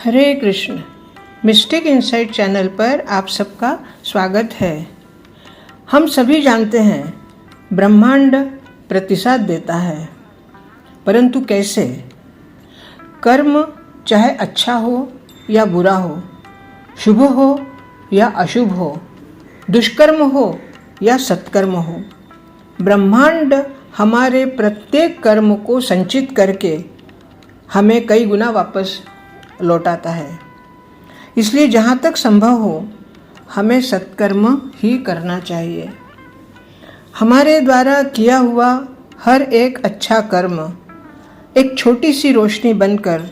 हरे Krishna. Mistake insight channel पर आप सबका स्वागत है। हम सभी जानते हैं ब्रह्मांड प्रतिसाद देता है, परंतु कैसे? कर्म चाहे अच्छा हो या बुरा हो, शुभ हो या अशुभ हो, दुष्कर्म हो या सत्कर्म हो, ब्रह्मांड हमारे प्रत्येक कर्म को संचित करके हमें कई गुना वापस लौटाता है। इसलिए जहाँ तक संभव हो हमें सत्कर्म ही करना चाहिए। हमारे द्वारा किया हुआ हर एक अच्छा कर्म एक छोटी सी रोशनी बनकर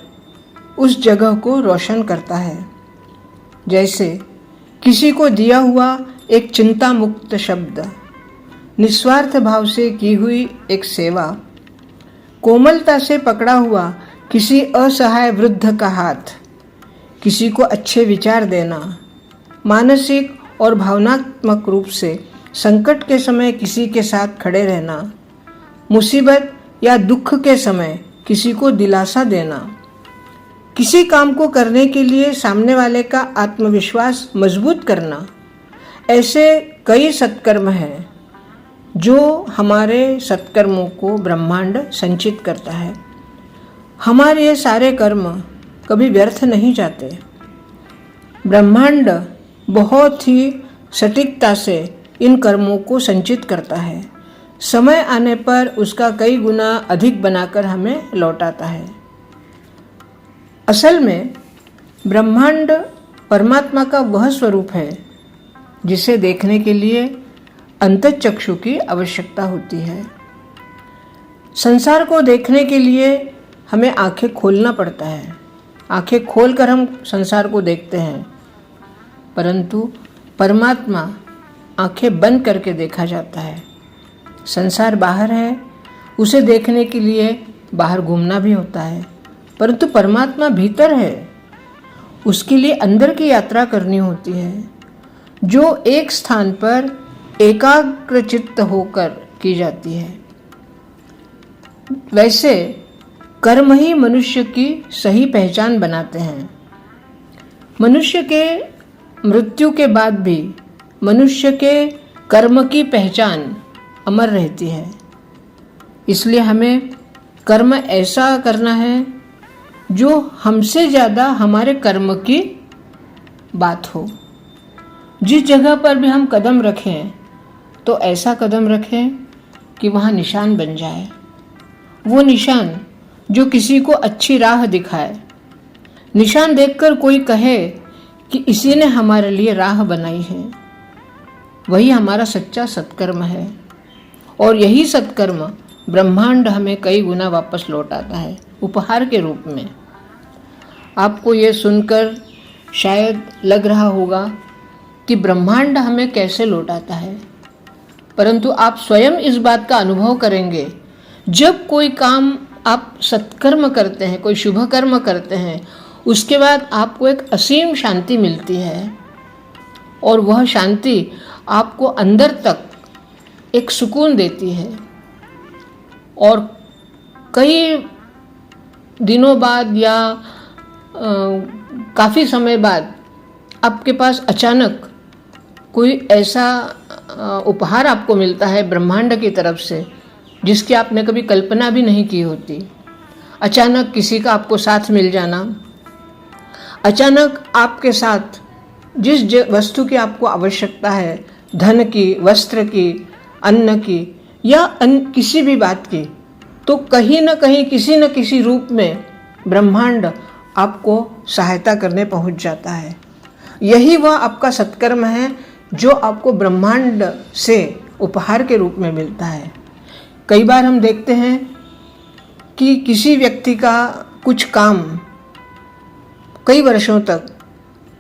उस जगह को रोशन करता है। जैसे किसी को दिया हुआ एक चिंता मुक्त शब्द, निस्वार्थ भाव से की हुई एक सेवा, कोमलता से पकड़ा हुआ किसी असहाय वृद्ध का हाथ, किसी को अच्छे विचार देना, मानसिक और भावनात्मक रूप से संकट के समय किसी के साथ खड़े रहना, मुसीबत या दुख के समय किसी को दिलासा देना, किसी काम को करने के लिए सामने वाले का आत्मविश्वास मजबूत करना, ऐसे कई सत्कर्म हैं जो हमारे सत्कर्मों को ब्रह्मांड संचित करता है। हमारे ये सारे कर्म कभी व्यर्थ नहीं जाते। ब्रह्मांड बहुत ही सटीकता से इन कर्मों को संचित करता है। समय आने पर उसका कई गुना अधिक बनाकर हमें लौटाता है। असल में ब्रह्मांड परमात्मा का वह स्वरूप है जिसे देखने के लिए अंतःचक्षु की आवश्यकता होती है। संसार को देखने के लिए हमें आंखें खोलना पड़ता है। आंखें खोलकर हम संसार को देखते हैं, परंतु परमात्मा आंखें बंद करके देखा जाता है। संसार बाहर है, उसे देखने के लिए बाहर घूमना भी होता है, परंतु परमात्मा भीतर है, उसके लिए अंदर की यात्रा करनी होती है, जो एक स्थान पर एकाग्रचित्त होकर की जाती है। वैसे कर्म ही मनुष्य की सही पहचान बनाते हैं। मनुष्य के मृत्यु के बाद भी मनुष्य के कर्म की पहचान अमर रहती है। इसलिए हमें कर्म ऐसा करना है जो हमसे ज़्यादा हमारे कर्म की बात हो। जिस जगह पर भी हम कदम रखें तो ऐसा कदम रखें कि वहाँ निशान बन जाए। वो निशान जो किसी को अच्छी राह दिखाए। निशान देखकर कोई कहे कि इसी ने हमारे लिए राह बनाई है, वही हमारा सच्चा सत्कर्म है। और यही सत्कर्म ब्रह्मांड हमें कई गुना वापस लौटाता है उपहार के रूप में। आपको ये सुनकर शायद लग रहा होगा कि ब्रह्मांड हमें कैसे लौटाता है, परंतु आप स्वयं इस बात का अनुभव करेंगे जब कोई काम आप सत्कर्म करते हैं, कोई शुभ कर्म करते हैं, उसके बाद आपको एक असीम शांति मिलती है। और वह शांति आपको अंदर तक एक सुकून देती है। और कई दिनों बाद या काफ़ी समय बाद आपके पास अचानक कोई ऐसा उपहार आपको मिलता है ब्रह्मांड की तरफ से जिसकी आपने कभी कल्पना भी नहीं की होती। अचानक किसी का आपको साथ मिल जाना, अचानक आपके साथ जिस वस्तु की आपको आवश्यकता है, धन की, वस्त्र की, अन्न की या किसी भी बात की, तो कहीं न कहीं किसी न किसी रूप में ब्रह्मांड आपको सहायता करने पहुंच जाता है। यही वह आपका सत्कर्म है जो आपको ब्रह्मांड से उपहार के रूप में मिलता है। कई बार हम देखते हैं कि किसी व्यक्ति का कुछ काम कई वर्षों तक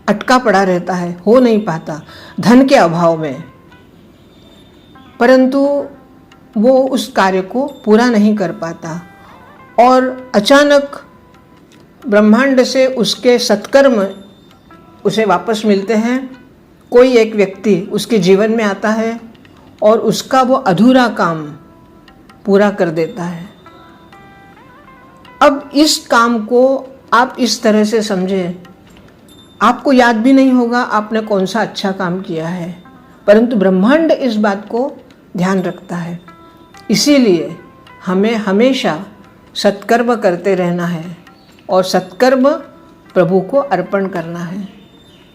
अटका पड़ा रहता है, हो नहीं पाता धन के अभाव में, परंतु वो उस कार्य को पूरा नहीं कर पाता। और अचानक ब्रह्मांड से उसके सत्कर्म उसे वापस मिलते हैं। कोई एक व्यक्ति उसके जीवन में आता है और उसका वो अधूरा काम पूरा कर देता है। अब इस काम को आप इस तरह से समझें, आपको याद भी नहीं होगा आपने कौन सा अच्छा काम किया है, परंतु ब्रह्मांड इस बात को ध्यान रखता है। इसीलिए हमें हमेशा सत्कर्म करते रहना है और सत्कर्म प्रभु को अर्पण करना है।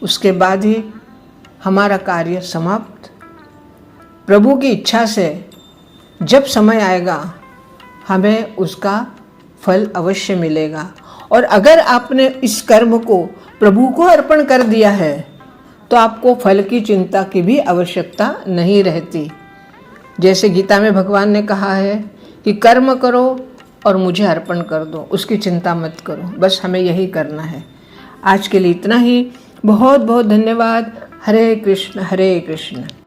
उसके बाद ही हमारा कार्य समाप्त। प्रभु की इच्छा से जब समय आएगा हमें उसका फल अवश्य मिलेगा। और अगर आपने इस कर्म को प्रभु को अर्पण कर दिया है तो आपको फल की चिंता की भी आवश्यकता नहीं रहती। जैसे गीता में भगवान ने कहा है कि कर्म करो और मुझे अर्पण कर दो, उसकी चिंता मत करो, बस हमें यही करना है। आज के लिए इतना ही। बहुत बहुत धन्यवाद। हरे कृष्ण हरे कृष्ण।